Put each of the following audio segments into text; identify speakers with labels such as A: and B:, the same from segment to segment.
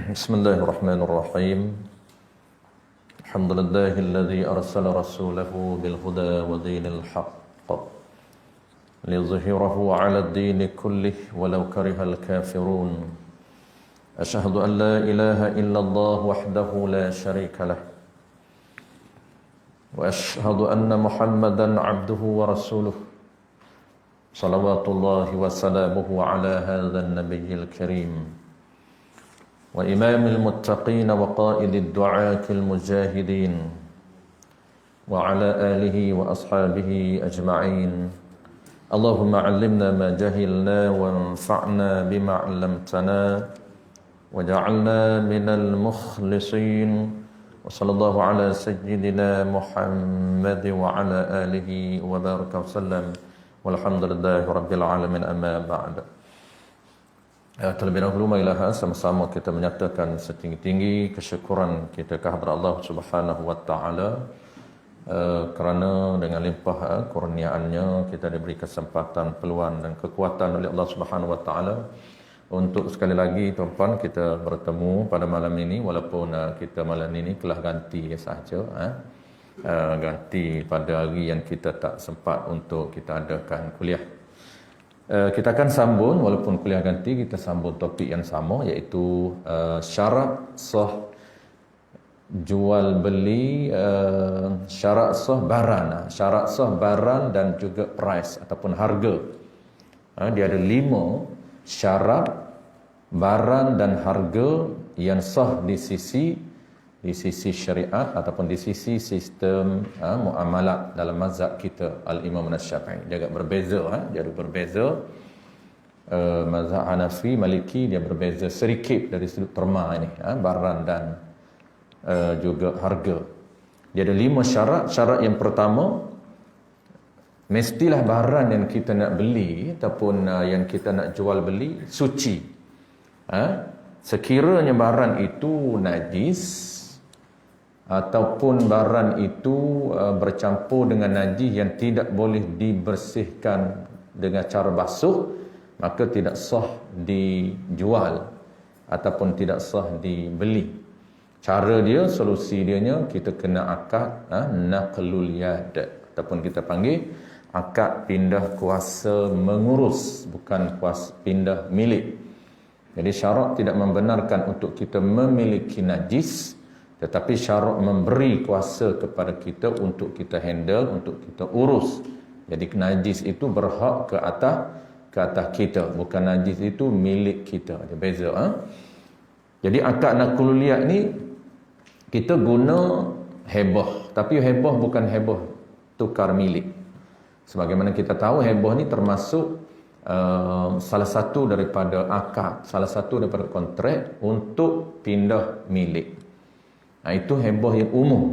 A: Bismillahirrahmanirrahim. Alhamdulillahilladzi arsala rasulahu bil huda wa dinil haqq liyuzhirahu 'ala ad-dini kullih walau karihal kafirun. Asyhadu an la ilaha illallah wahdahu la syarika lah. Wa asyhadu anna Muhammadan 'abduhu wa rasuluh. Salawatullahi wa salamuhu 'ala hadzal nabiyyil karim. وإمام المتقين وقائد الدعاة المجاهدين وعلى آله وأصحابه أجمعين اللهم علمنا ما جهلنا وانفعنا بما علمتنا وجعلنا من المخلصين وصلى الله على سيدنا محمد وعلى آله وبارك وسلم والحمد لله رب العالمين أما بعد. Terlebih dahulu marilah sama-sama kita menyatakan setinggi-tinggi kesyukuran kita kehadrat Allah Subhanahu wa taala kerana dengan limpah kurniaannya kita diberi kesempatan, peluang dan kekuatan oleh Allah Subhanahu wa taala untuk sekali lagi tuan-tuan kita bertemu pada malam ini, walaupun kita malam ini telah ganti sahaja ganti pada hari yang kita tak sempat untuk kita adakan kuliah. Kita akan sambung, walaupun kuliah ganti, kita sambung topik yang sama, iaitu syarat sah jual beli, syarat sah barang dan juga price ataupun harga. Dia ada 5 syarat barang dan harga yang sah di sisi syariat ataupun di sisi sistem muamalat dalam mazhab kita Al-Imam Asy-Syafi'i. Dia agak berbeza, dia ada berbeza. Mazhab Hanafi, Maliki dia berbeza sedikit dari sudut terma ini, barang dan juga harga. Dia ada 5 syarat. Syarat yang pertama, mestilah barang yang kita nak beli ataupun yang kita nak jual beli suci. Sekiranya barang itu najis ataupun barang itu bercampur dengan najis yang tidak boleh dibersihkan dengan cara basuh, maka tidak sah dijual ataupun tidak sah dibeli. Cara dia, solusi dianya, kita kena akad naqlul yad ataupun kita panggil akad pindah kuasa mengurus, bukan kuasa pindah milik. Jadi syarat tidak membenarkan untuk kita memiliki najis, tetapi syarat memberi kuasa kepada kita untuk kita handle, untuk kita urus. Jadi najis itu berhak ke atas kita, bukan najis itu milik kita. Ada beza. Jadi akad naqlul yad ni kita guna hebah, tapi hebah bukan hebah tukar milik. Sebagaimana kita tahu, hebah ni termasuk salah satu daripada akad, salah satu daripada kontrak untuk pindah milik. Itu hebah yang umum.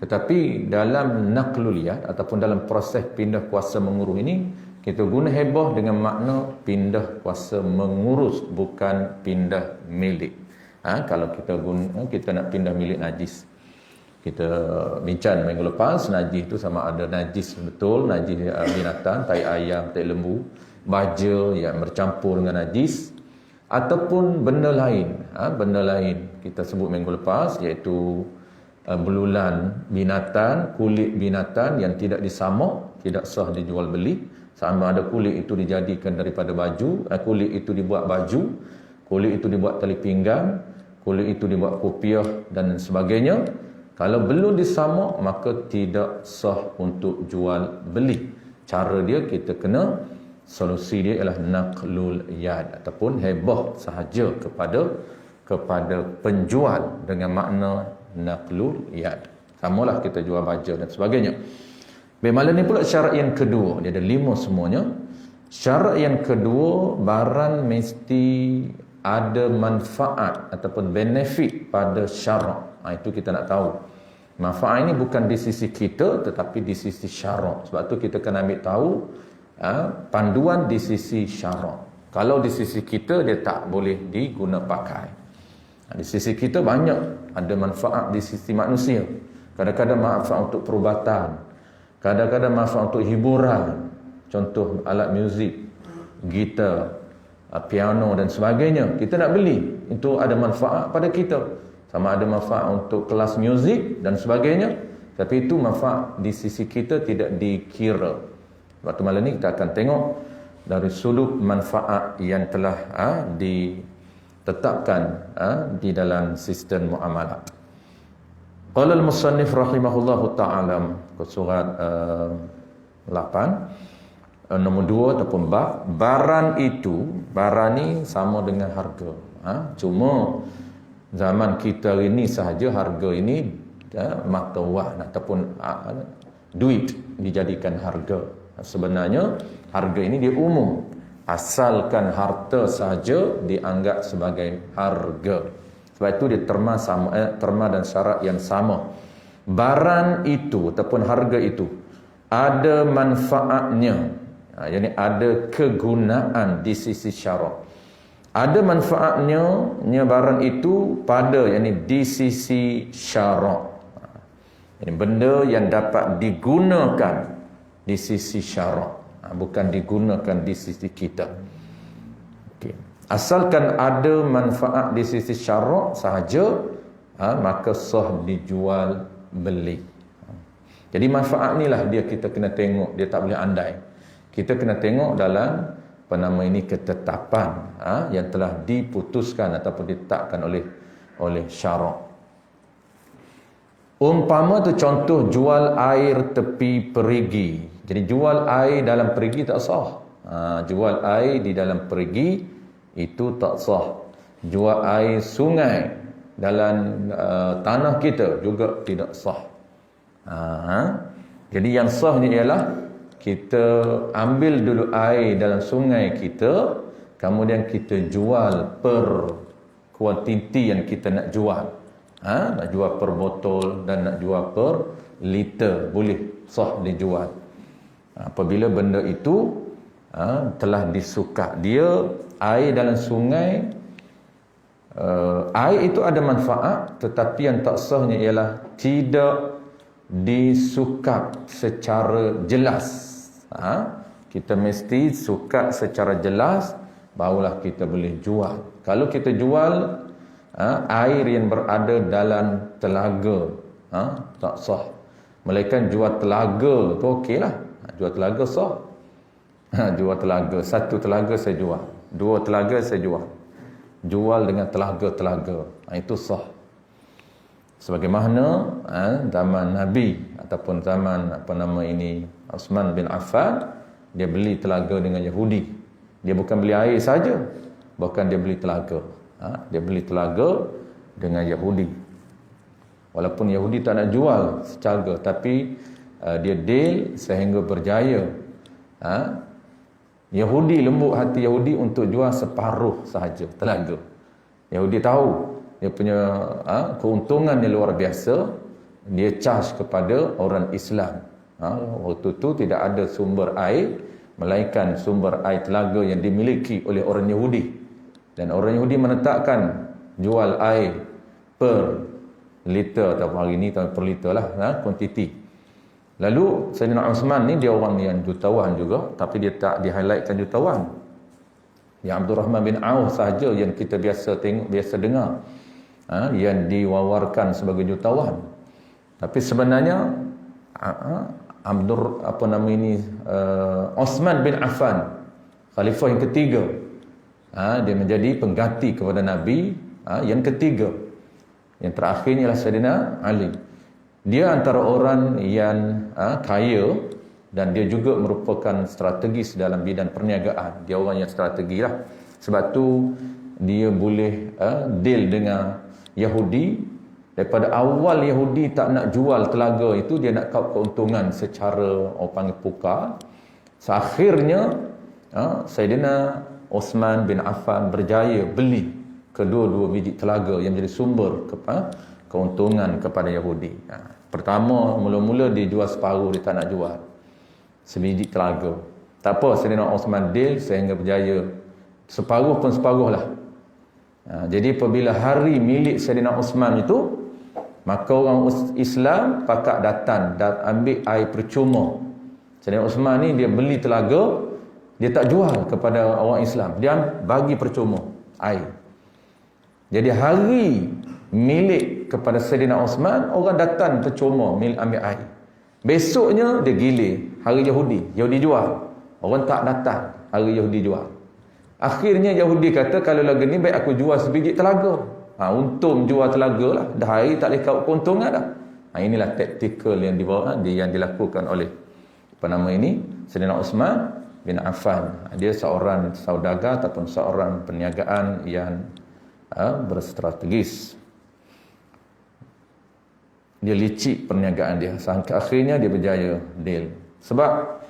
A: Tetapi dalam naqlul yad ataupun dalam proses pindah kuasa mengurus ini, kita guna hebah dengan makna pindah kuasa mengurus, bukan pindah milik. Kalau kita nak pindah milik najis, kita bincang minggu lepas, najis itu sama ada najis betul, najis binatang, tai ayam, tai lembu, baja yang bercampur dengan najis, ataupun benda lain. Benda lain kita sebut minggu lepas, iaitu belulan binatang, kulit binatang yang tidak disamak, tidak sah dijual beli. Sama ada kulit itu dijadikan daripada baju, kulit itu dibuat baju, kulit itu dibuat tali pinggang, kulit itu dibuat kopiah dan sebagainya. Kalau belum disamak, maka tidak sah untuk jual beli. Cara dia, kita kena, solusi dia ialah naqlul yad ataupun hebah sahaja kepada penjual dengan makna naqlul yad. Samalah kita jual baja dan sebagainya. Malam ni pula syarat yang kedua. Dia ada 5 semuanya. Syarat yang kedua, barang mesti ada manfaat ataupun benefit pada syarak. Itu kita nak tahu. Manfaat ini bukan di sisi kita, tetapi di sisi syarak. Sebab tu kita kena ambil tahu panduan di sisi syarak. Kalau di sisi kita, dia tak boleh diguna pakai. Di sisi kita banyak ada manfaat di sisi manusia. Kadang-kadang manfaat untuk perubatan, kadang-kadang manfaat untuk hiburan. Contoh alat muzik, gitar, piano dan sebagainya. Kita nak beli, itu ada manfaat pada kita. Sama ada manfaat untuk kelas muzik dan sebagainya, tapi itu manfaat di sisi kita tidak dikira. Waktu malam ni kita akan tengok dari sudut manfaat yang telah ditetapkan di dalam sistem muamalat. Qala al-musannif rahimahullahu ta'ala, surat 8 nombor 2 ataupun bab, barang itu, barang ni sama dengan harga. Cuma zaman kita ini sahaja harga ini mata wang ataupun duit dijadikan harga. Sebenarnya harga ini dia umum, asalkan harta sahaja dianggap sebagai harga. Sebab itu dia terma dan syarat yang sama. Barang itu ataupun harga itu ada manfaatnya, yakni ada kegunaan di sisi syarak. Ada manfaatnya barang itu pada, yakni di sisi syarak. Ini benda yang dapat digunakan di sisi syarak, bukan digunakan di sisi kita. Okay. Asalkan ada manfaat di sisi syarak sahaja, maka sah dijual beli. Jadi manfaat inilah dia kita kena tengok, dia tak boleh andai. Kita kena tengok dalam ketetapan yang telah diputuskan ataupun ditetapkan oleh syarak. Umpama tu contoh jual air tepi perigi. Jadi jual air dalam perigi tak sah. Jual air di dalam perigi itu tak sah. Jual air sungai dalam tanah kita juga tidak sah. Jadi yang sahnya ialah kita ambil dulu air dalam sungai kita, kemudian kita jual per kuantiti yang kita nak jual. Nak jual per botol dan nak jual per liter, boleh sah dijual. Apabila benda itu telah disukar. Dia air dalam sungai, air itu ada manfaat, tetapi yang tak sahnya ialah tidak disukar secara jelas. Kita mesti sukar secara jelas, barulah kita boleh jual. Kalau kita jual air yang berada dalam telaga, tak sah. Melainkan jual telaga tu okeylah. Jual telaga sah. Jual telaga, satu telaga saya jual, dua telaga saya jual. Jual dengan telaga-telaga, itu sah. Sebagaimana zaman Nabi ataupun zaman Uthman bin Affan, dia beli telaga dengan Yahudi. Dia bukan beli air saja, bahkan dia beli telaga. Dia beli telaga dengan Yahudi. Walaupun Yahudi tak nak jual secara, tapi dia deal sehingga berjaya. Yahudi, lembut hati Yahudi untuk jual separuh sahaja telaga. Yahudi tahu dia punya keuntungan yang luar biasa. Dia charge kepada orang Islam. Waktu itu tidak ada sumber air melainkan sumber air telaga yang dimiliki oleh orang Yahudi. Dan orang Yahudi menetapkan jual air per liter, atau hari ini per liter lah, kuantiti. Lalu Sayyidina Uthman ni dia orang yang jutawan juga, tapi dia tak di-highlightkan jutawan. Yang Abdurrahman bin Auf sahaja yang kita biasa tengok, biasa dengar, yang diwawarkan sebagai jutawan. Tapi sebenarnya Uthman bin Affan, khalifah yang ketiga, dia menjadi pengganti kepada Nabi yang ketiga. Yang terakhirnya ialah Sayyidina Ali. Dia antara orang yang kaya, dan dia juga merupakan strategis dalam bidang perniagaan. Dia orang yang strategi lah. Sebab tu dia boleh deal dengan Yahudi. Daripada awal Yahudi tak nak jual telaga itu, dia nak keuntungan secara orang panggil pukar. Akhirnya Sayyidina Uthman bin Affan berjaya beli kedua-dua biji telaga yang menjadi sumber keuntungan kepada Yahudi. Pertama, mula-mula dia jual separuh, dia tak nak jual sebiji telaga. Tak apa, Sayyidina Uthman deal sehingga berjaya. Separuh pun separuh lah. Jadi apabila hari milik Sayyidina Uthman itu, maka orang Islam pakat datang dan ambil air percuma. Sayyidina Uthman ni dia beli telaga, Dia tak jual kepada orang Islam. Dia bagi percuma air. Jadi hari milik kepada Saidina Osman, orang datang percuma ambil air. Besoknya dia gilir hari Yahudi. Yahudi jual. Orang tak datang, hari Yahudi jual. Akhirnya Yahudi kata, kalau lagu ni baik aku jual sebiji telaga. Untung jual telaga lah. Dah air tak boleh kau keuntungan dah. Inilah taktikal yang dibawa, yang dilakukan oleh Saidina Osman bin Affan. Dia seorang saudagar ataupun seorang perniagaan yang berstrategis. Dia licik perniagaan dia. Sampai akhirnya dia berjaya deal. Sebab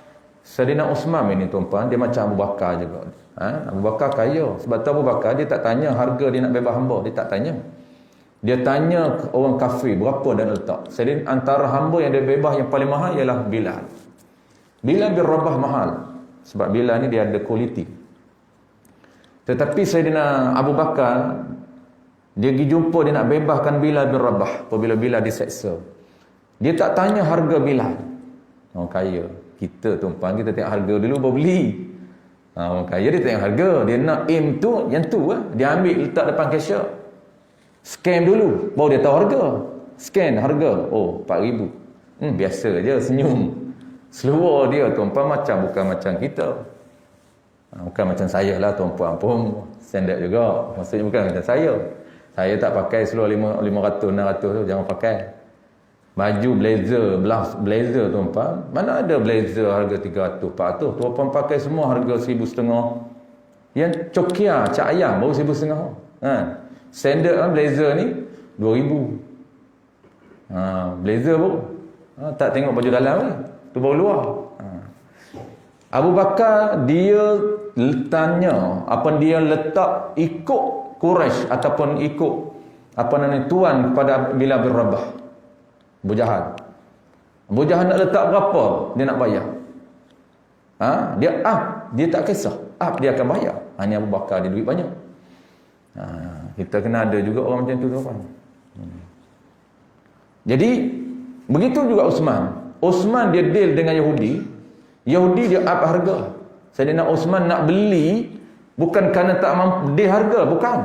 A: Saidina Osman ini tuan-tuan, dia macam Abu Bakar juga. Abu Bakar kaya. Sebab tu Abu Bakar dia tak tanya harga dia nak bebas hamba. Dia tak tanya. Dia tanya orang kafir berapa dan letak. Jadi antara hamba yang dia bebas yang paling mahal ialah Bilal. Bilal bin Rabah mahal. Sebab Bilal ni dia ada kualiti. Tetapi Saidina Abu Bakar, dia pergi jumpa, dia nak bebaskan Bilal bin Rabah. Apabila Bilal diseksa, dia tak tanya harga Bilal. Orang kaya. Kita tumpang, kita tengok harga dulu baru beli. Orang kaya dia tengok harga. Dia nak aim tu, yang tu lah. Dia ambil letak depan cashier. Scan dulu, baru dia tahu harga. Scan harga, oh 4,000. Biasa je, senyum. Seluar dia tuan-puan bukan macam kita. Bukan macam saya lah tuan-puan pun standard juga. Maksudnya bukan macam saya. Saya tak pakai seluar 500, 600 tu, jangan pakai. Baju blazer tuan-puan, mana ada blazer harga 300, 400. Tuan-puan pakai semua harga 1,500. Yang cokia, cak ayam baru 1,500. Standard blazer ni 2,000. Blazer baru. Tak tengok baju dalam ni. Tu baru luar. Abu Bakar dia tanya, dia letak ikut Quraisy ataupun ikut tuan kepada Bilal bin Rabah. Abu Jahal. Abu Jahal nak letak berapa dia nak bayar? Dia tak kisah. Dia akan bayar. Ini Abu Bakar dia duit banyak. Kita kena ada juga orang macam tu tuan. Jadi begitu juga Osman dia deal dengan Yahudi. Yahudi dia up harga. Saidina Osman nak beli bukan kerana tak mampu dia harga, bukan.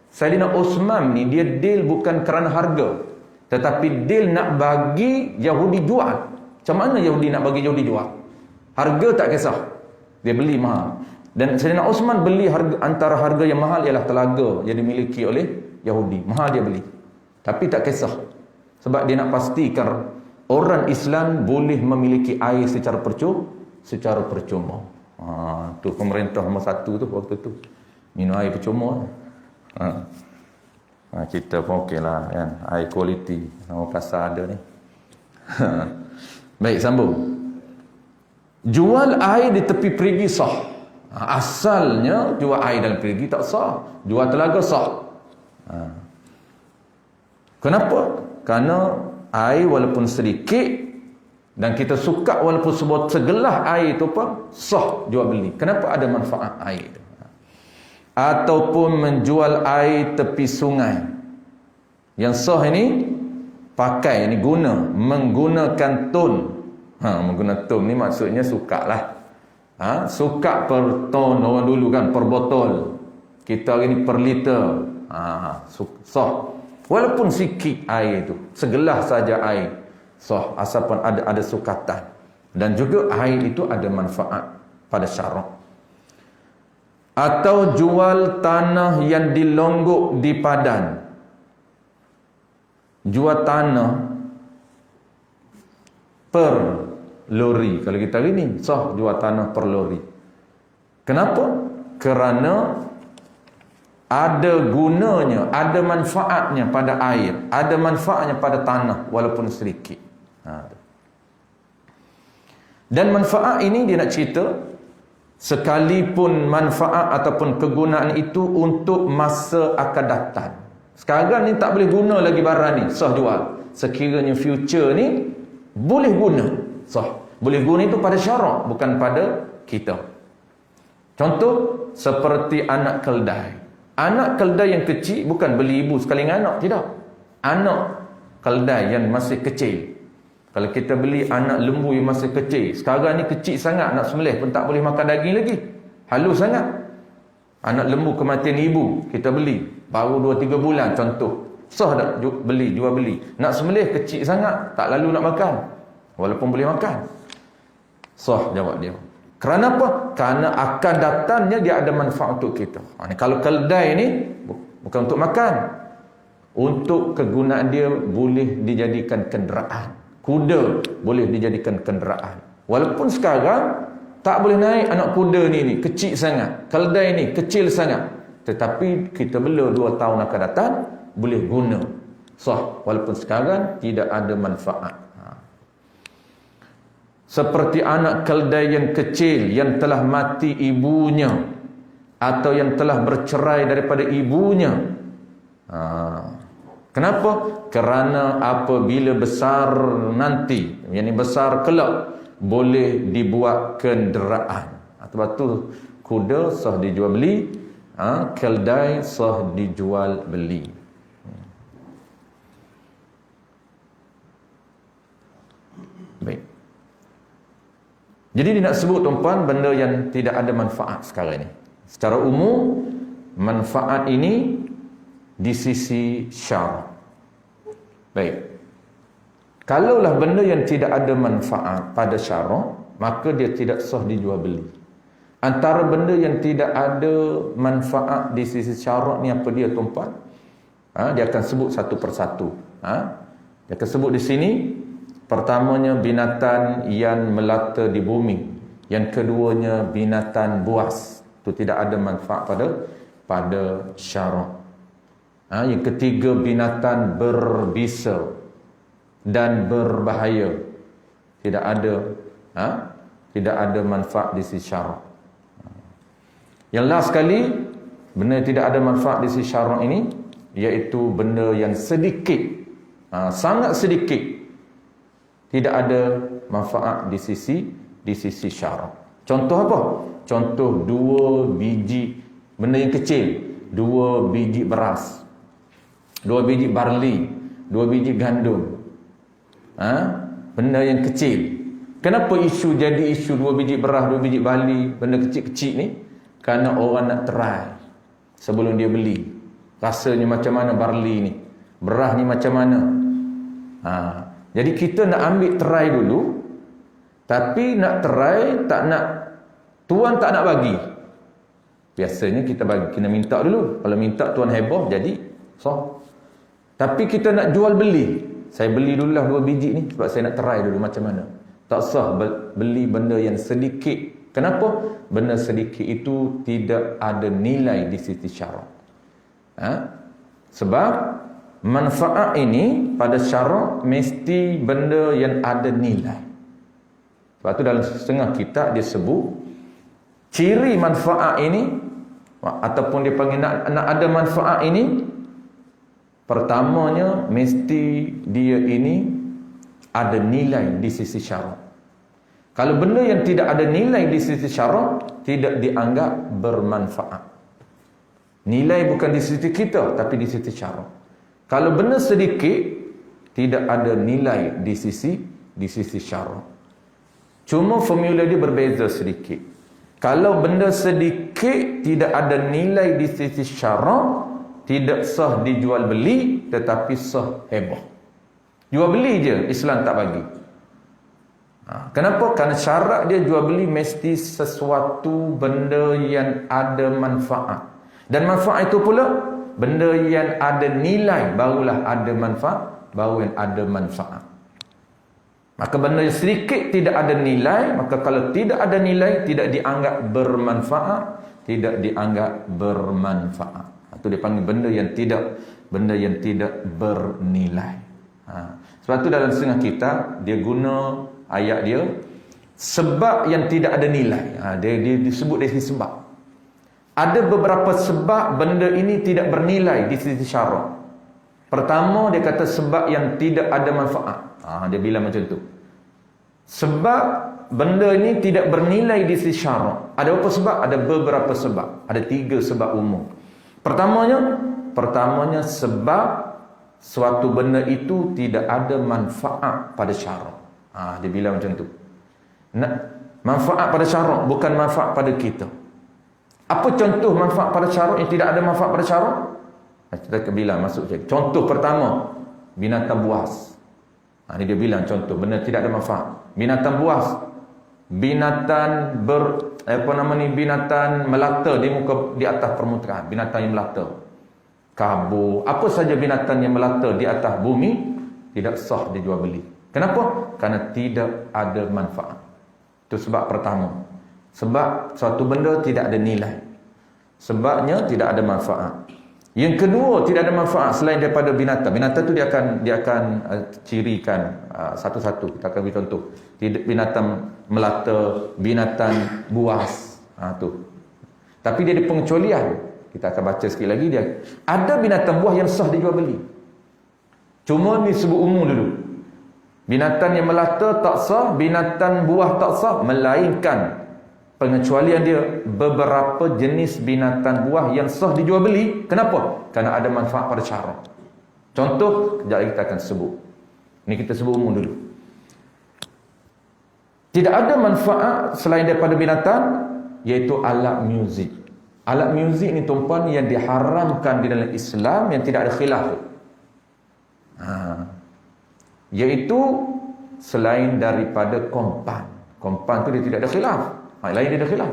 A: Saidina Osman ni dia deal bukan kerana harga, tetapi deal nak bagi Yahudi jual. Macam mana Yahudi nak bagi Yahudi jual? Harga tak kisah. Dia beli mahal. Dan Saidina Osman beli antara harga yang mahal ialah telaga yang dimiliki oleh Yahudi. Mahal dia beli. Tapi tak kisah. Sebab dia nak pastikan orang Islam boleh memiliki air secara percuma. Tu pemerintah nombor 1 tu waktu tu. Minum air percuma. Kita pun okey lah kan. Air kualiti. Nama pasar ada ni. Baik, sambung. Jual air di tepi perigi sah. Asalnya jual air dalam perigi tak sah. Jual telaga sah. Kenapa? Kerana air walaupun sedikit dan kita suka walaupun segelas air itu pun sah jual beli. Kenapa? Ada manfaat air itu. Ataupun menjual air tepi sungai. Yang sah ini pakai, ini menggunakan tun. Menggunakan tun ni maksudnya suka lah. Suka per ton orang dulu kan, per botol. Kita hari ni per liter. Sah. Walaupun sikit air itu, segelas saja air, sah, asalkan ada sukatan. Dan juga air itu ada manfaat pada syarak. Atau jual tanah yang dilonggok di padan. Jual tanah per lori. Kalau kita hari ni sah jual tanah per lori. Kenapa? Kerana ada gunanya, ada manfaatnya pada air, ada manfaatnya pada tanah walaupun sedikit. Dan manfaat ini dia nak cerita, sekalipun manfaat ataupun kegunaan itu untuk masa akan datang. Sekarang ni tak boleh guna lagi barang ni, sah jual. Sekiranya future ni boleh guna, sah. Boleh guna itu pada syarak, bukan pada kita. Contoh seperti anak keldai. Anak keldai yang kecil bukan beli ibu sekali dengan anak, tidak. Anak keldai yang masih kecil. Kalau kita beli anak lembu yang masih kecil, sekarang ni kecil sangat, nak sembelih pun tak boleh makan daging lagi. Halus sangat. Anak lembu kematian ibu, kita beli. Baru 2-3 bulan contoh. Sah tak jual beli. Nak sembelih kecil sangat, tak lalu nak makan. Walaupun boleh makan. Sah jawab dia. Kerana apa? Kerana akan datangnya dia ada manfaat untuk kita. Kalau keldai ni, bukan untuk makan. Untuk kegunaan dia boleh dijadikan kenderaan. Kuda boleh dijadikan kenderaan. Walaupun sekarang tak boleh naik anak kuda ni kecil sangat. Keldai ni kecil sangat. Tetapi kita bela 2 tahun akan datang boleh guna. Sah walaupun sekarang tidak ada manfaat. Seperti anak keldai yang kecil yang telah mati ibunya atau yang telah bercerai daripada ibunya. Kenapa? Kerana apabila besar nanti, yang besar kelak, boleh dibuat kenderaan. Sebab tu kuda sah dijual beli, keldai sah dijual beli. Baik. Jadi dia nak sebut tuan-puan benda yang tidak ada manfaat sekarang ini. Secara umum manfaat ini di sisi syarak. Baik. Kalaulah benda yang tidak ada manfaat pada syarak, maka dia tidak sah dijual beli. Antara benda yang tidak ada manfaat di sisi syarak ni apa dia tuan-puan? Dia akan sebut satu persatu. Dia akan sebut di sini. Pertamanya binatang yang melata di bumi. Yang keduanya binatang buas. Itu tidak ada manfaat pada syarak. Yang ketiga binatang berbisa dan berbahaya. Tidak ada manfaat di sisi syarak. Yang last sekali, benda yang tidak ada manfaat di sisi syarak ini, iaitu benda yang sedikit, sangat sedikit, tidak ada manfaat di sisi syarak. Contoh apa? Contoh 2 biji benda yang kecil, 2 biji beras, 2 biji barley, 2 biji gandum. Benda yang kecil. Kenapa jadi isu 2 biji beras, 2 biji barley, benda kecil-kecil ni? Kerana orang nak try sebelum dia beli. Rasanya macam mana barley ni? Beras ni macam mana? Jadi kita nak ambil try dulu. Tapi nak try, tuan tak nak bagi. Biasanya kita kena minta dulu. Kalau minta tuan heboh, jadi tapi kita nak jual beli. Saya beli dululah 2 biji ni sebab saya nak try dulu macam mana. Tak sah beli benda yang sedikit. Kenapa? Benda sedikit itu tidak ada nilai di sisi syarak. Sebab manfaat ini pada syarak mesti benda yang ada nilai. Sebab tu dalam setengah kitab dia sebut ciri manfaat ini, ataupun dia panggil nak ada manfaat ini, pertamanya mesti dia ini ada nilai di sisi syarak. Kalau benda yang tidak ada nilai di sisi syarak, tidak dianggap bermanfaat. Nilai bukan di sisi kita, tapi di sisi syarak. Kalau benda sedikit, tidak ada nilai di sisi syarak. Cuma formula dia berbeza sedikit. Kalau benda sedikit tidak ada nilai di sisi syarak, tidak sah dijual beli, tetapi sah hibah. Jual beli je Islam tak bagi. Kenapa? Kerana syarat dia jual beli mesti sesuatu benda yang ada manfaat. Dan manfaat itu pula benda yang ada nilai, barulah ada manfaat, baru yang ada manfaat. Maka benda yang sedikit tidak ada nilai, maka kalau tidak ada nilai, tidak dianggap bermanfaat, tidak dianggap bermanfaat. Itu dia panggil benda yang tidak bernilai. Sebab tu dalam setengah kitab dia guna ayat dia sebab yang tidak ada nilai. Dia disebut dari sisi sebab. Ada beberapa sebab benda ini tidak bernilai di sisi syarak. Pertama dia kata sebab yang tidak ada manfaat. Dia bilang macam tu. Sebab benda ini tidak bernilai di sisi syarak. Ada apa sebab? Ada beberapa sebab. Ada 3 sebab umum. Pertamanya sebab suatu benda itu tidak ada manfaat pada syarak. Dia bilang macam tu. Manfaat pada syarak, bukan manfaat pada kita. Apa contoh manfaat pada syarak yang tidak ada manfaat pada syarak? Kita bilang masuk je. Contoh pertama, binatang buas. Ini dia bilang contoh, benda tidak ada manfaat. Binatang buas, binatang binatang melata di atas permukaan, binatang yang melata. Kabur, apa saja binatang yang melata di atas bumi tidak sah dijual beli. Kenapa? Karena tidak ada manfaat. Itu sebab pertama. Sebab suatu benda tidak ada nilai. Sebabnya tidak ada manfaat. Yang kedua, tidak ada manfaat selain daripada binatang. Binatang tu dia akan cirikan satu-satu. Kita akan beri contoh. Binatang melata, binatang buas. Tu. Tapi dia ada pengecualian. Kita akan baca sekali lagi dia. Ada binatang buas yang sah dijual beli. Cuma ni sebut umum dulu. Binatang yang melata tak sah, binatang buah tak sah, melainkan pengecualian dia beberapa jenis binatang buah yang sah dijual beli. Kenapa? Kerana ada manfaat pada syarak. Contoh, kejap lagi kita akan sebut. Ini kita sebut umum dulu. Tidak ada manfaat selain daripada binatang, iaitu alat muzik. Alat muzik ni tuan-puan yang diharamkan di dalam Islam, yang tidak ada khilaf. Iaitu selain daripada kompan. Kompan tu dia tidak ada khilaf. Lain dia ada khilaf.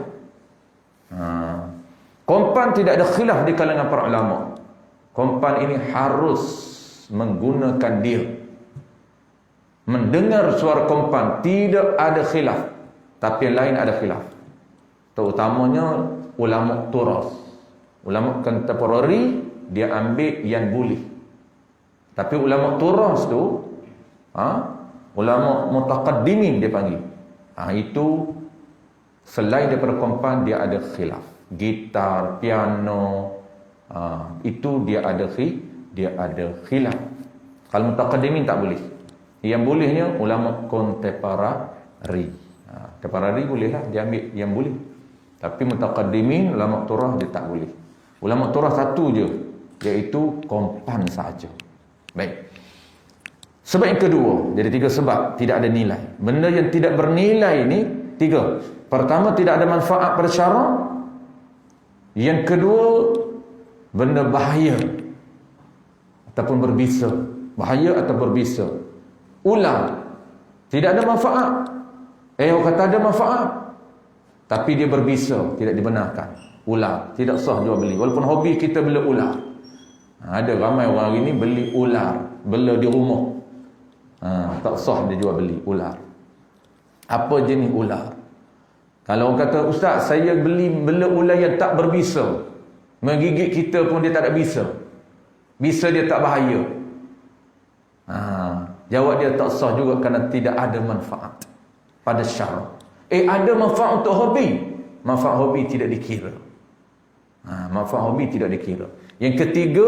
A: Kompan tidak ada khilaf di kalangan para ulama. Kompan ini harus menggunakan dia. Mendengar suara kompan tidak ada khilaf. Tapi yang lain ada khilaf. Terutamanya ulama turas. Ulama contemporary dia ambil yang boleh. Tapi ulama turas tu ulama mutaqaddimin dia panggil. Itu selain daripada kompan dia ada khilaf. Gitar, piano, itu dia ada khilaf. Kalau mutaqaddimin tak boleh. Yang bolehnya ulama contemporary. Contemporary bolehlah dia ambil yang boleh. Tapi mutaqaddimin ulama turah dia tak boleh. Ulama turah satu je, iaitu kompan saja. Baik. Sebab yang kedua, jadi 3 sebab tidak ada nilai. Benda yang tidak bernilai ni 3. Pertama, tidak ada manfaat pada syarak. Yang kedua, benda bahaya ataupun berbisa. Bahaya atau berbisa. Ular, tidak ada manfaat. Orang kata ada manfaat, tapi dia berbisa, tidak dibenarkan. Ular, tidak sah jual beli. Walaupun hobi kita bela ular. Ada ramai orang hari ni beli ular, bela di rumah. Tak sah dia jual beli ular. Apa jenis ular? Kalau orang kata, Ustaz, saya bela ular yang tak berbisa. Menggigit kita pun dia tak ada bisa. Bisa dia tak bahaya. Jawab dia tak sah juga kerana tidak ada manfaat pada syarak. Ada manfaat untuk hobi. Manfaat hobi tidak dikira. Manfaat hobi tidak dikira. Yang ketiga,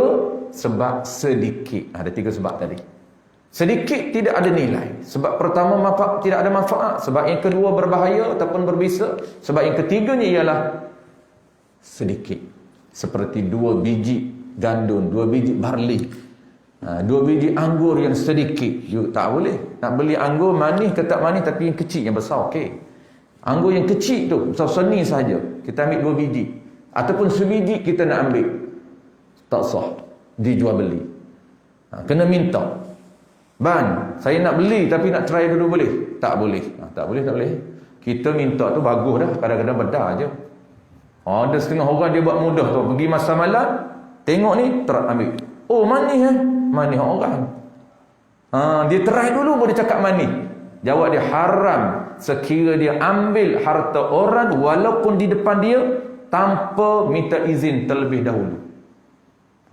A: sebab sedikit. Ada 3 sebab tadi. Sedikit tidak ada nilai. Sebab pertama tidak ada manfaat. Sebab yang kedua berbahaya ataupun berbisa. Sebab yang ketiganya ialah sedikit. Seperti 2 biji gandum, 2 biji barley, 2 biji anggur yang sedikit. Tak boleh. Nak beli anggur manis ke tak manis, tapi yang kecil, yang besar okey. Anggur yang kecil tu, besar seni saja, kita ambil 2 biji. Ataupun sebiji kita nak ambil. Tak sah dijual beli. Kena minta. Ban, saya nak beli tapi nak try dulu boleh? Tak boleh. Tak boleh. Kita minta tu bagus dah, kadang-kadang bedah je. Ada setengah orang dia buat mudah tu, pergi masa malam, tengok ni, ambil. Oh, manis manis orang. Dia try dulu baru dia cakap manis. Jawab dia haram sekira dia ambil harta orang walaupun di depan dia tanpa minta izin terlebih dahulu.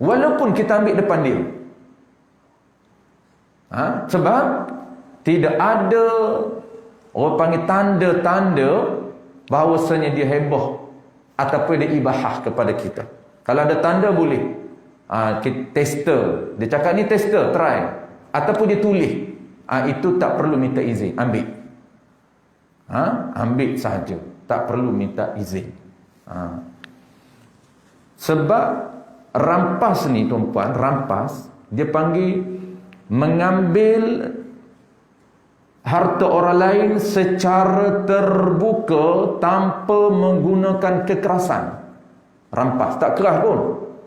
A: Walaupun kita ambil depan dia. Sebab tidak ada orang panggil tanda-tanda bahawasanya dia hebah ataupun dia ibahah kepada kita. Kalau ada tanda boleh. Tester, dia cakap ni tester, try. Ataupun dia tulis, itu tak perlu minta izin, ambil. Ambil saja, tak perlu minta izin. Sebab rampas ni tuan-puan, rampas dia panggil mengambil harta orang lain secara terbuka tanpa menggunakan kekerasan. Rampas, tak keras pun,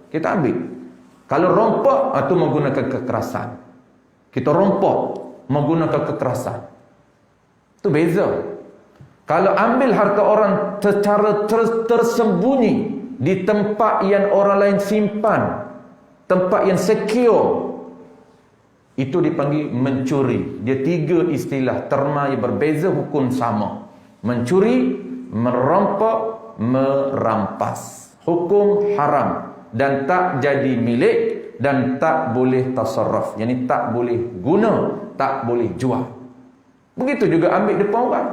A: kita ambil. Kalau rompak, itu menggunakan kekerasan. Kita rompak menggunakan kekerasan. Itu beza. Kalau ambil harta orang secara tersembunyi di tempat yang orang lain simpan, tempat yang secure, itu dipanggil mencuri. Dia 3 istilah terma yang berbeza, hukum sama. Mencuri, merampak, merampas. Hukum haram dan tak jadi milik dan tak boleh tasarruf. Yani tak boleh guna, tak boleh jual. Begitu juga ambil depan orang.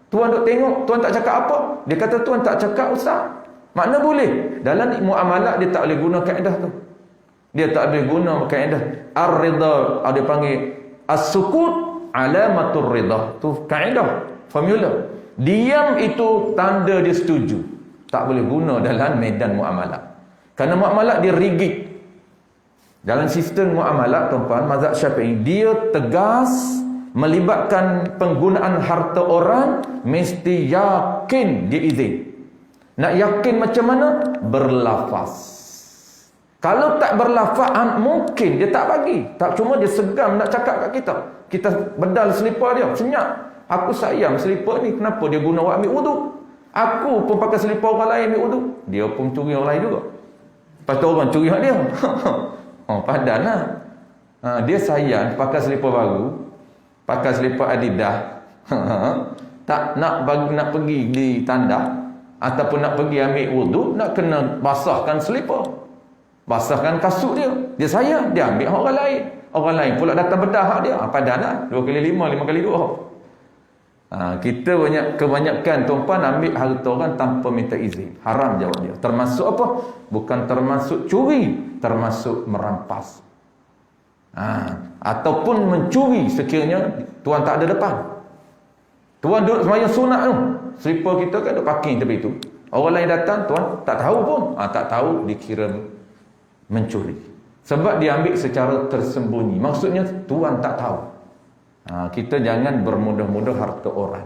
A: Tuan duk tengok, tuan tak cakap apa. Dia kata tuan tak cakap ustaz. Makna boleh. Dalam muamalah dia tak boleh guna kaedah tu. Dia tak boleh guna kaedah ar-ridha, dia panggil as-sukut alamatur ridha. Tu kaedah, formula. Diam itu tanda dia setuju. Tak boleh guna dalam medan muamalah. Kerana muamalah dia rigid. Dalam sistem muamalah, tuan-tuan, mazhab Syafi'i, dia tegas melibatkan penggunaan harta orang, mesti yakin dia izin. Nak yakin macam mana? Berlafaz. Kalau tak berlafaz, mungkin dia tak bagi. Tak, cuma dia segan nak cakap kat kita. Kita bedal selipar dia, senyap. Aku sayang selipar ni, kenapa dia guna awak ambil wuduk? Aku pun pakai selipar orang lain ambil wuduk. Dia pun curi orang lain juga. Lepas tu orang curi hak dia. Padan lah. Dia sayang pakai selipar baru, pakai selipar Adidas. Tak nak pergi di tandas ataupun nak pergi ambil wuduk, nak kena basahkan selipar, basahkan kasut dia. Dia sayang, dia ambil hak orang lain. Orang lain pula datang bedah hak dia. Padan lah. 2 kali 5, 5 kali 2. Kita kebanyakan tuan-puan ambil harta orang tanpa minta izin. Haram jawab dia. Termasuk apa? Bukan termasuk curi, termasuk merampas. Ataupun mencuri sekiranya tuan tak ada depan. Tuan duduk sembahyang sunat tu, selipar kita kan duduk parking tepi tu. Orang lain datang, tuan tak tahu pun. Tak tahu, dikira mencuri. Sebab dia ambil secara tersembunyi. Maksudnya tuan tak tahu. Kita jangan bermudah-mudah harta orang.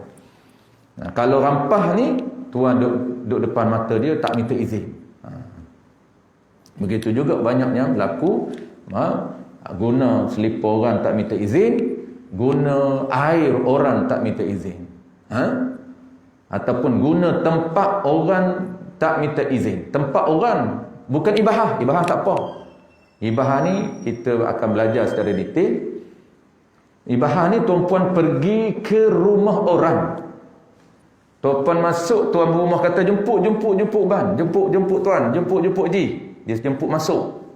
A: Kalau rampah ni, tuan duduk depan mata dia, tak minta izin. Begitu juga banyak yang berlaku, guna selipar orang tak minta izin, guna air orang tak minta izin, ataupun guna tempat orang tak minta izin. Tempat orang bukan ibahah. Ibahah tak apa. Ibahah ni kita akan belajar secara detail. Ibahah ni tuan-puan pergi ke rumah orang. Tuan-puan masuk, tuan rumah kata jemput ban, jemput tuan, jemput ji. Dia jemput masuk.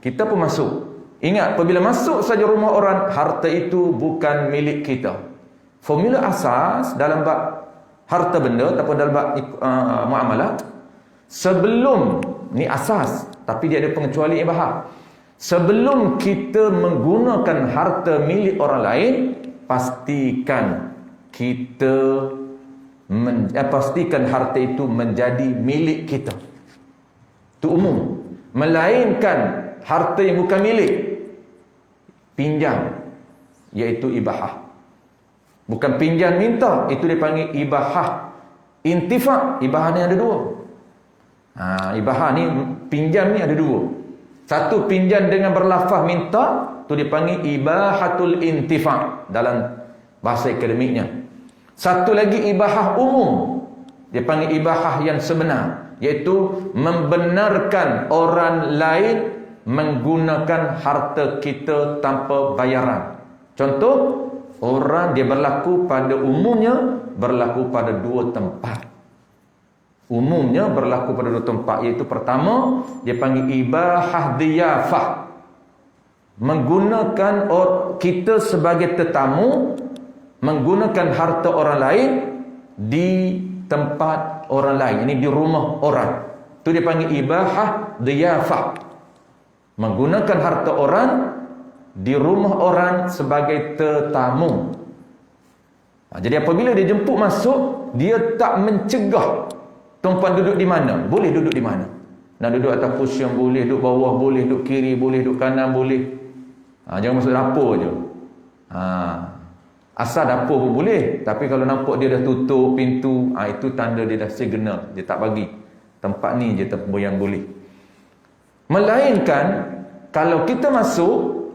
A: Kita pun masuk. Ingat, apabila masuk saja rumah orang, harta itu bukan milik kita. Formula asas dalam bab harta benda ataupun dalam bab muamalah, sebelum ni asas, tapi dia ada pengecuali ibahah. Sebelum kita menggunakan harta milik orang lain, pastikan kita pastikan harta itu menjadi milik kita. Itu umum. Melainkan harta yang bukan milik, pinjam, iaitu ibahah. Bukan pinjam minta, itu dipanggil ibahah. Intifak, ibahah ni ada 2. Ibahah ni, pinjam ni ada 2. Satu, pinjam dengan berlafaz minta, tu dipanggil ibahatul intifak dalam bahasa akademiknya. Satu lagi ibahah umum, dia panggil ibahah yang sebenar, iaitu membenarkan orang lain menggunakan harta kita tanpa bayaran. Contoh, orang dia berlaku pada umumnya berlaku pada 2 tempat. Umumnya berlaku pada 2 tempat, iaitu pertama dia panggil ibahah diyafah, menggunakan kita sebagai tetamu menggunakan harta orang lain di tempat orang lain, ini di rumah orang. Itu dia panggil ibahah diyafah, menggunakan harta orang di rumah orang sebagai tetamu. Jadi apabila dia jemput masuk, dia tak mencegah tuan-puan duduk di mana? Boleh duduk di mana? Nak duduk atas kursi boleh, duduk bawah boleh, duduk kiri boleh, duduk kanan boleh. Jangan masuk dapur je. Asal dapur pun boleh, tapi kalau nampak dia dah tutup pintu, itu tanda dia dah signal, dia tak bagi. Tempat ni je tempat yang boleh. Melainkan kalau kita masuk,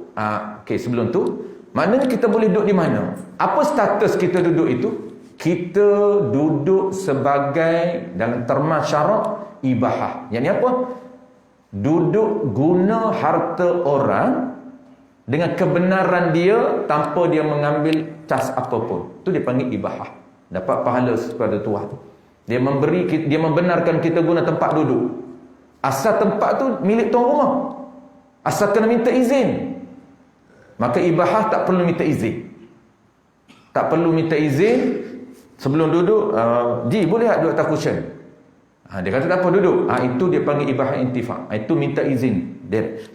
A: sebelum tu, maknanya kita boleh duduk di mana? Apa status kita duduk itu? Kita duduk sebagai dalam terma syarak ibahah. Yang ni apa? Duduk guna harta orang dengan kebenaran dia tanpa dia mengambil cas apapun. Itu dia panggil ibahah. Dapat pahala kepada Tuhan. Dia membenarkan kita guna tempat duduk. Asal tempat tu milik tuan rumah. Asal kena minta izin. Maka ibahah tak perlu minta izin. Tak perlu minta izin sebelum duduk. Boleh tak duduk atas cushion? Dia kata tak apa duduk. Itu dia panggil ibahah intifak. Itu minta izin.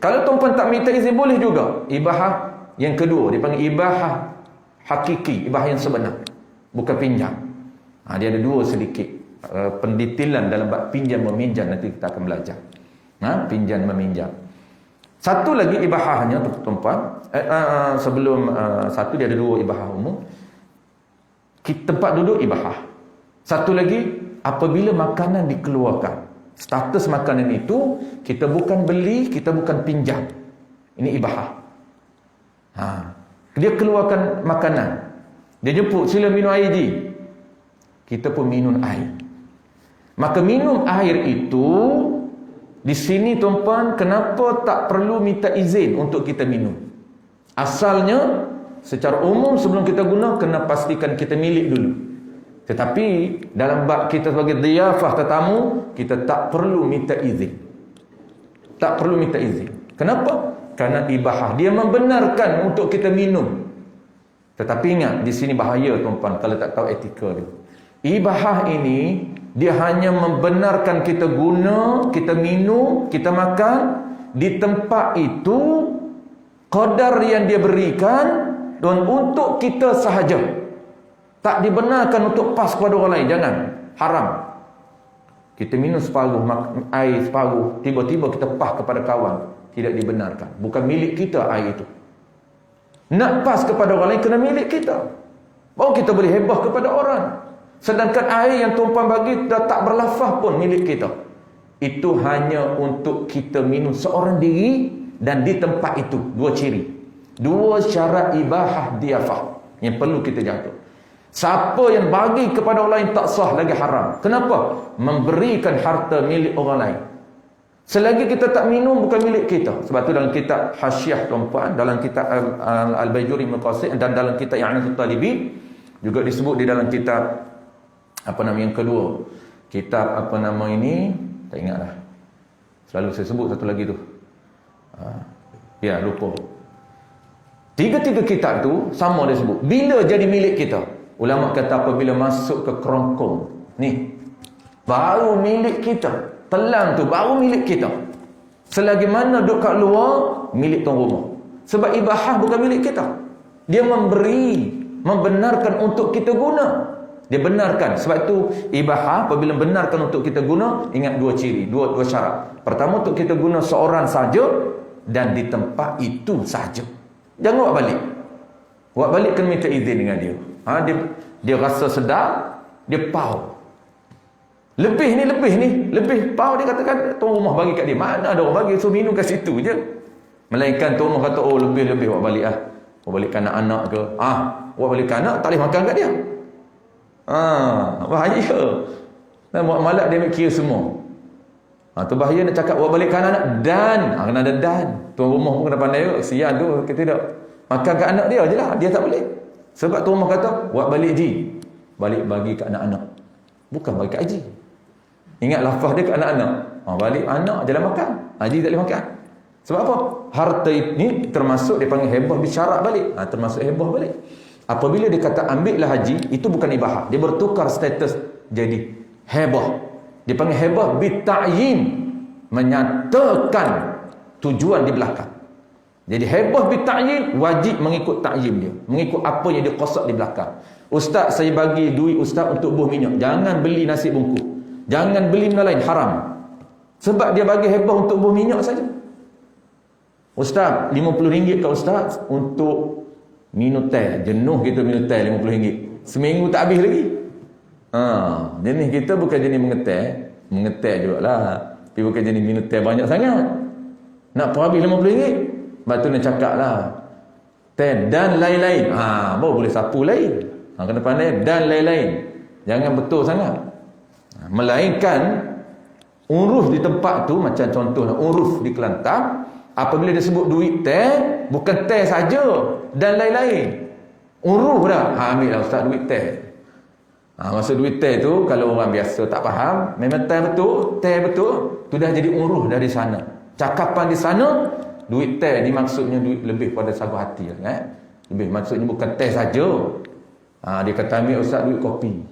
A: Kalau tuan-tuan tak minta izin boleh juga. Ibahah yang kedua dia panggil ibahah hakiki, ibahah yang sebenar, bukan pinjam. Dia ada dua sedikit pendetailan dalam bab pinjam meminjam, nanti kita akan belajar. Pinjam meminjam. Satu lagi ibahahnya tuan-tuan, sebelum satu dia ada dua ibahah umum. Tempat duduk ibahah. Satu lagi, apabila makanan dikeluarkan, status makanan itu kita bukan beli, kita bukan pinjam. Ini ibahah. Dia keluarkan makanan, dia jemput, sila minum air je. Kita pun minum air. Maka minum air itu di sini tuan-tuan, kenapa tak perlu minta izin untuk kita minum? Asalnya secara umum sebelum kita guna kena pastikan kita milik dulu. Tetapi dalam bab kita sebagai dhiyafah tetamu, kita tak perlu minta izin. Tak perlu minta izin. Kenapa? Karena ibahah dia membenarkan untuk kita minum. Tetapi ingat, di sini bahaya tuan-tuan kalau tak tahu etika dia. Ibahah ini dia hanya membenarkan kita guna, kita minum, kita makan di tempat itu qadar yang dia berikan dan untuk kita sahaja. Tak dibenarkan untuk pas kepada orang lain. Jangan. Haram. Kita minum separuh air separuh, tiba-tiba kita pas kepada kawan. Tidak dibenarkan. Bukan milik kita air itu. Nak pas kepada orang lain kena milik kita. Baru kita boleh hebah kepada orang. Sedangkan air yang tuan-tuan bagi dah tak berlafaz pun milik kita. Itu hanya untuk kita minum seorang diri dan di tempat itu. Dua ciri. Dua syarat ibahah dhiyafah yang perlu kita jaga. Siapa yang bagi kepada orang lain tak sah lagi haram. Kenapa? Memberikan harta milik orang lain. Selagi kita tak minum bukan milik kita. Sebab tu dalam kitab Hasyiah tuan-tuan, dalam kitab Al-Bajuri Maqasid dan dalam kitab I'anatul Talibin juga disebut di dalam kitab yang kedua. Kitab ini tak ingat dah. Selalu saya sebut satu lagi tu. Lupa. Tiga-tiga kitab tu sama dia sebut. Bila jadi milik kita? Ulama kata apabila masuk ke kerongkong. Ni. Baru milik kita. Telang tu baru milik kita. Selagi mana duduk kat luar, milik tuan rumah. Sebab ibahah bukan milik kita. Dia memberi, membenarkan untuk kita guna. Dia benarkan. Sebab itu ibahah apabila benarkan untuk kita guna, ingat dua ciri, dua syarat. Pertama, untuk kita guna seorang saja dan di tempat itu saja. Jangan buat balik. Buat balik kena minta izin dengan dia. Dia rasa sedap, dia pau. Lebih lebih pau, dia katakan tuan rumah bagi kat dia. Mana ada orang bagi, so minum kat situ je. Melainkan tuan rumah kata, lebih buat balik buat balik ke anak-anak ke. Buat balik ke anak, tak boleh makan kat dia. Bahaya. Dan buat malak dia ambil kira semua. Tu bahaya nak cakap buat balik ke anak-anak. Dan kena ada dan. Tuan rumah pun kena pandai juga. Sian tu, kita tidak makan kat anak dia je lah. Dia tak boleh. Sebab tuan rumah kata, buat balik ji. Balik bagi ke anak-anak. Bukan bagi ke haji. Ingat lafaz dia ke anak-anak. Balik anak je lah makan. Haji tak boleh makan. Sebab apa? Harta ini termasuk dia panggil hebah bisyarak balik. Termasuk hebah balik. Apabila dia kata ambillah haji, itu bukan ibahah. Dia bertukar status jadi hebah. Dia panggil hebah bita'yin. Menyatakan tujuan di belakang. Jadi hebah bita'yin wajib mengikut ta'yin dia. Mengikut apa yang dia qasad di belakang. Ustaz, saya bagi duit ustaz untuk buah minyak. Jangan beli nasi bungkus. Jangan beli benda lain, haram. Sebab dia bagi hebah untuk buah minyak saja. Ustaz, RM50 ke ustaz untuk Minum teh, jenuh kita minum teh RM50. Seminggu tak habis lagi. Jenis kita bukan jenis mengeteh jugalah. Tapi bukan jenis minum teh banyak sangat. Nak habis RM50. Lepas tu nak cakap lah. Teh dan lain-lain. Baru boleh sapu lain. Kena pandai dan lain-lain. Jangan betul sangat. Melainkan uruf di tempat tu, macam contohnya uruf di Kelantan, apabila dia sebut duit teh, bukan teh saja dan lain-lain. Uruf dah. Ambil lah ustaz duit teh. Maksud duit teh tu, kalau orang biasa tak faham, memang teh betul, tu dah jadi uruf dari sana. Cakapan di sana, duit teh ni maksudnya duit lebih pada sagu hati. Lebih maksudnya bukan teh saja. Dia kata ambil ustaz duit kopi.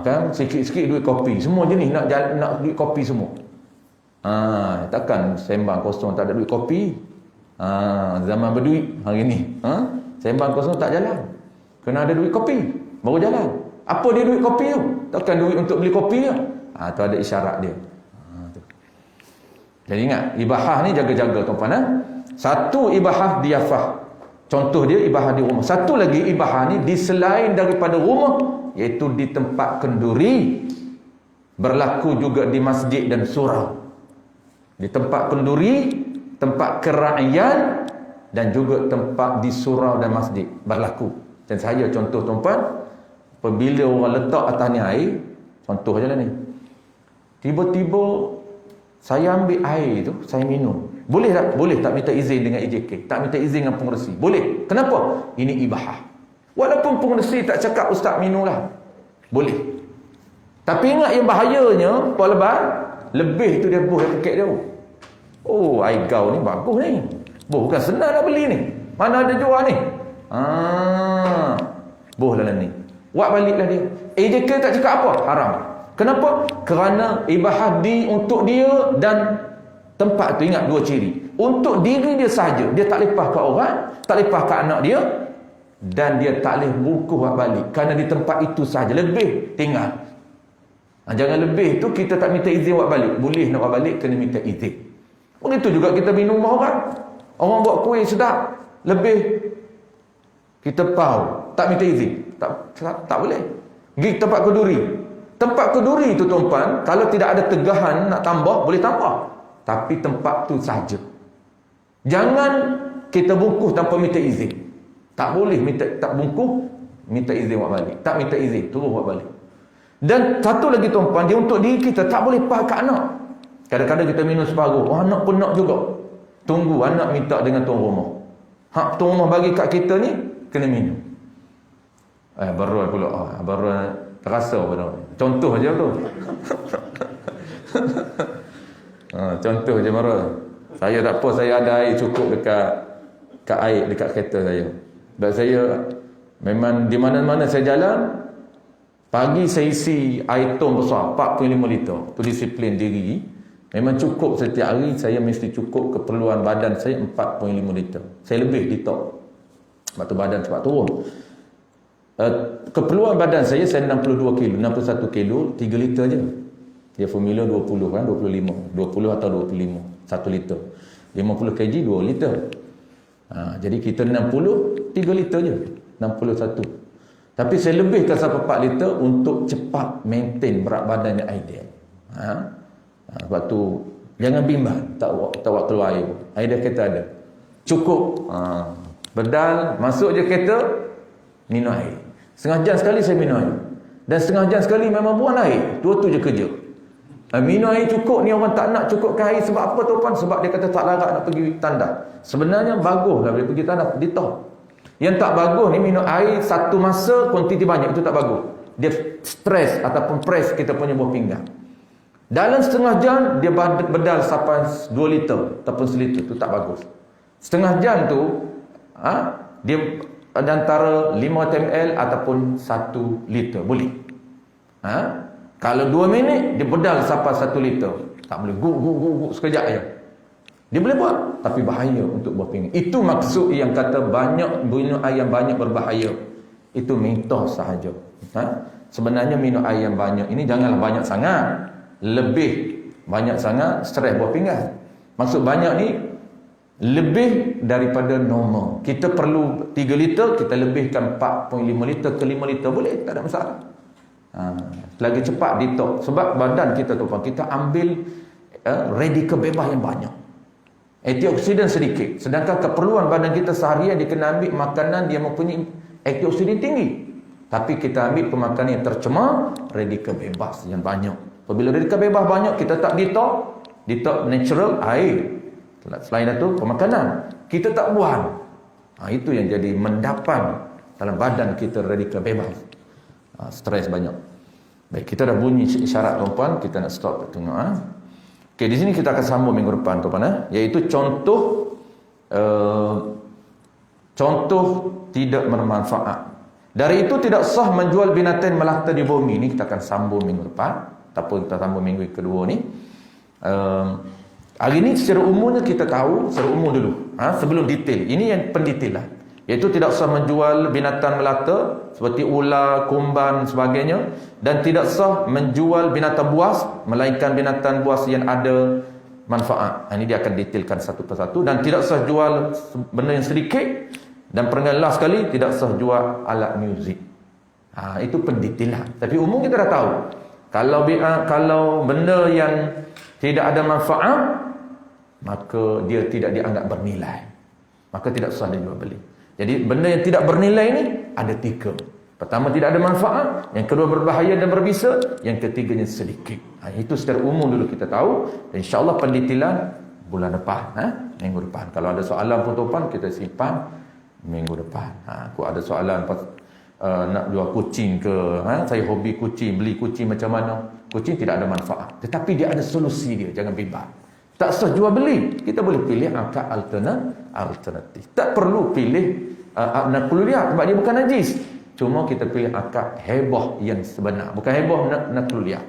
A: Kan sikit-sikit duit kopi. Semua jenis nak duit kopi semua. Takkan sembang kosong tak ada duit kopi. Zaman berduit hari ni. Sembang kosong tak jalan. Kena ada duit kopi baru jalan. Apa dia duit kopi tu? Takkan duit untuk beli kopi je. Tu ada isyarat dia. Jadi ingat, ibahah ni jaga-jaga tuan-tuan. Satu ibahah diafah. Contoh dia ibahah di rumah. Satu lagi ibahah ni di selain daripada rumah, iaitu di tempat kenduri. Berlaku juga di masjid dan surau. Di tempat kenduri, tempat keraian, dan juga tempat di surau dan masjid berlaku. Dan saya contoh tuan-tuan, apabila orang letak atas ni air, contoh je lah ni, tiba-tiba saya ambil air tu, saya minum. Boleh tak? Boleh tak minta izin dengan EJK? Tak minta izin dengan pengerusi? Boleh. Kenapa? Ini ibahah. Walaupun pengerusi tak cakap ustaz minum lah, boleh. Tapi ingat yang bahayanya, Pak Lebar, lebih tu dia buh paket dia. Air gau ni bagus ni. Bukan senang nak beli ni. Mana ada jual ni? Buh lah ni. Buat baliklah dia. EJK tak cakap apa? Haram. Kenapa? Kerana ibahah untuk dia dan tempat tu. Ingat dua ciri. Untuk diri dia sahaja. Dia tak lepas ke orang, tak lepas ke anak dia, dan dia tak boleh bungkus buat balik. Kerana di tempat itu sahaja. Lebih tinggal. Jangan lebih tu kita tak minta izin buat balik. Boleh nak buat balik, kena minta izin. Begitu juga kita minum rumah orang. Orang buat kuih sedap, lebih kita pau, tak minta izin. Tak boleh. Pergi tempat keduri. Tempat keduri tu tuan-tuan, kalau tidak ada tegahan nak tambah, boleh tambah. Tapi tempat tu saja. Jangan kita bungkus tanpa minta izin. Tak boleh tak bungkus, minta izin buat balik. Tak minta izin, terus buat balik. Dan satu lagi tuan-tuan, dia untuk diri kita, tak boleh pakai ke anak. Kadang-kadang kita minum separuh, anak pun nak juga. Tunggu anak minta dengan tuan rumah. Tuan rumah bagi kat kita ni, kena minum. Baru pula. Baru terasa pada. Contoh aja tu. Contoh je baru. Saya tak apa, saya ada air cukup dekat air dekat kereta saya. Dan saya memang di mana-mana saya jalan, pagi saya isi air tong besar 4.5 liter. Tu disiplin diri. Memang cukup setiap hari saya mesti cukup keperluan badan saya 4.5 liter. Saya lebih ditok. Sebab tu badan cepat turun. Keperluan badan saya 62 kilo, 61 kilo, 3 liter je. Dia formula 20 kan, 25. 20 atau 25, 1 liter. 50 kg, 2 liter. Jadi kita 60, 3 liter je. 61. Tapi saya lebihkan sampai 4 liter untuk cepat maintain berat badan yang ideal. Sebab tu jangan bimbang tak buat keluar air. Air dah kereta ada. Cukup. Bedal, masuk je kereta, minum air. Setengah jam sekali saya minum air. Dan setengah jam sekali memang buang air. Dua tu je kerja. Minum air cukup ni orang tak nak cukupkan air sebab apa tuan? Sebab dia kata tak larat nak pergi tandas. Sebenarnya baguslah dia pergi tandas, ditah. Yang tak bagus ni minum air satu masa kuantiti banyak, itu tak bagus. Dia stres ataupun press kita punya buah pinggang. Dalam setengah jam dia bedal sampai 2 liter ataupun 1 liter, itu tak bagus. Setengah jam tu dia antara 5 ml ataupun 1 liter boleh. Kalau 2 minit dia bedal sampai 1 liter. Tak boleh guk sekejap je. Dia boleh buat, tapi bahaya untuk buah pinggang. Itu maksud yang kata banyak minum air yang banyak berbahaya. Itu mitos sahaja. Sebenarnya minum air yang banyak ini janganlah banyak sangat. Lebih banyak sangat stres buah pinggang. Maksud banyak ni lebih daripada normal. Kita perlu 3 liter, kita lebihkan 4.5 liter ke 5 liter, boleh, tak ada masalah. Lagi cepat detox. Sebab badan kita tu, kita ambil radikal bebas yang banyak, antioksidan sedikit. Sedangkan keperluan badan kita seharian, dia kena ambil makanan yang mempunyai antioksidan tinggi. Tapi kita ambil pemakanan yang tercemar, radikal bebas yang banyak. Apabila radikal bebas banyak, kita tak detox natural, air. Selain itu, pemakanan kita tak buang. Itu yang jadi mendapan dalam badan kita radikal bebas. Stres banyak. Baik, kita dah bunyi isyarat tuan-puan, kita nak stop tengok. Okey, di sini kita akan sambung minggu depan tuan-puan, iaitu contoh tidak bermanfaat. Dari itu tidak sah menjual binatang melata di bumi. Ini kita akan sambung minggu depan, ataupun kita sambung minggu kedua ni. Hari ini secara umumnya kita tahu, secara umum dulu, sebelum detail. Ini yang pendetailan, iaitu tidak sah menjual binatang melata seperti ular, kumban sebagainya, dan tidak sah menjual binatang buas melainkan binatang buas yang ada manfaat. Ini dia akan detailkan satu persatu. Dan tidak sah jual benda yang sedikit, dan perenggan last sekali tidak sah jual alat muzik. Itu pendetailan. Tapi umum kita dah tahu, kalau benda yang tidak ada manfaat, maka dia tidak dianggap bernilai, maka tidak sah dijual beli. Jadi benda yang tidak bernilai ni ada 3. Pertama, tidak ada manfaat. Yang kedua, berbahaya dan berbisa. Yang ketiganya sedikit. Itu secara umum dulu kita tahu. Dan insyaAllah pendetailan bulan depan, minggu depan. Kalau ada soalan putupan, kita simpan minggu depan. Aku ada soalan nak jual kucing ke, saya hobi kucing, beli kucing macam mana. Kucing tidak ada manfaat, tetapi dia ada solusi dia. Jangan bimbang. Tak sah jual beli. Kita boleh pilih akad alternatif. Tak perlu pilih nakluliyah sebab dia bukan najis. Cuma kita pilih akad heboh yang sebenar, bukan heboh nakluliyah.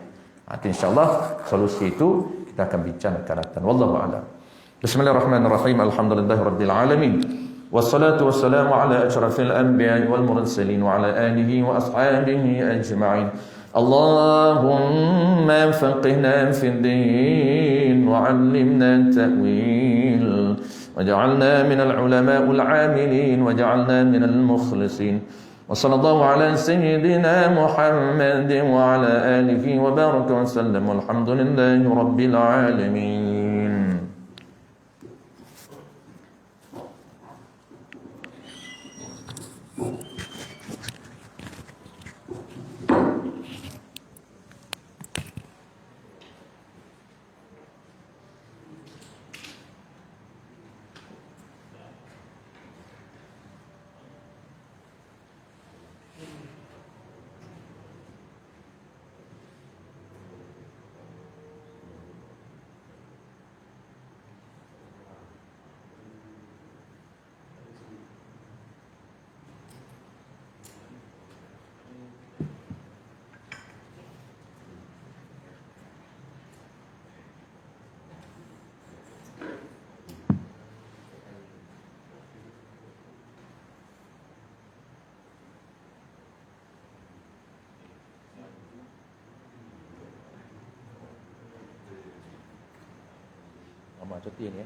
A: InsyaAllah solusi itu kita akan bincang akan datang. Wallahu a'lam. Bismillahirrahmanirrahim. Alhamdulillahirabbil alamin. Wassalatu wassalamu ala asyrafil anbiya'i wal mursalin wa ala alihi wa ashabihi ajma'in. اللهم فقهنا في الدين وعلمنا التأويل وجعلنا من العلماء العاملين وجعلنا من المخلصين وصلى الله على سيدنا محمد وعلى آله وبارك وسلم والحمد لله رب العالمين. Amak cuti ni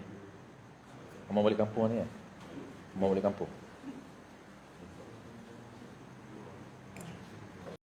A: Amak balik kampung ni Amak balik kampung.